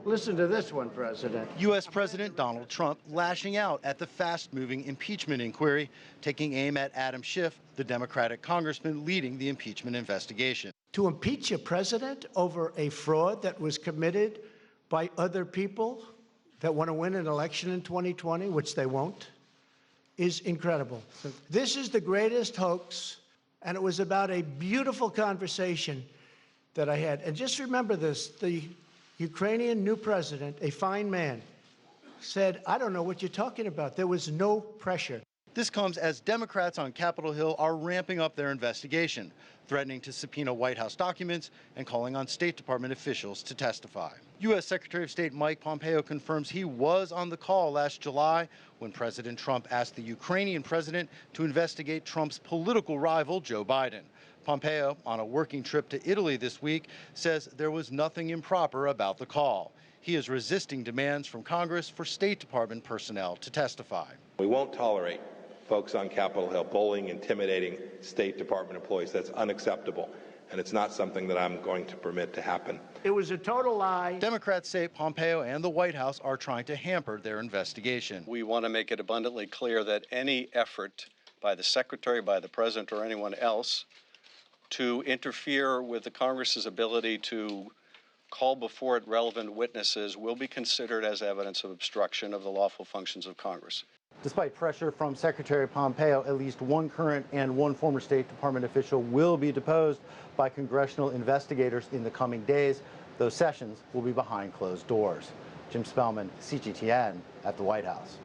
Listen to this one, President. U.S. President Donald Trump lashing out at the fast-moving impeachment inquiry, taking aim at Adam Schiff, the Democratic Congressman leading the impeachment investigation. To impeach a president over a fraud that was committed by other people that want to win an election in 2020, which they won't, is incredible. This is the greatest hoax, and it was about a beautiful conversation that I had. And just remember this, the Ukrainian new president, a fine man, said, "I don't know what you're talking about." There was no pressure. This comes as Democrats on Capitol Hill are ramping up their investigation, threatening to subpoena White House documents and calling on State Department officials to testify. U.S. Secretary of State Mike Pompeo confirms he was on the call last July when President Trump asked the Ukrainian president to investigate Trump's political rival, Joe Biden. Pompeo, on a working trip to Italy this week, says there was nothing improper about the call. He is resisting demands from Congress for State Department personnel to testify. We won't tolerate folks on Capitol Hill bullying, intimidating State Department employees. That's unacceptable, and it's not something that I'm going to permit to happen. It was a total lie. Democrats say Pompeo and the White House are trying to hamper their investigation. We want to make it abundantly clear that any effort by the Secretary, by the President, or anyone else to interfere with the Congress's ability to call before it relevant witnesses will be considered as evidence of obstruction of the lawful functions of Congress. Despite pressure from Secretary Pompeo, at least one current and one former State Department official will be deposed by congressional investigators in the coming days. Those sessions will be behind closed doors. Jim Spellman, CGTN at the White House.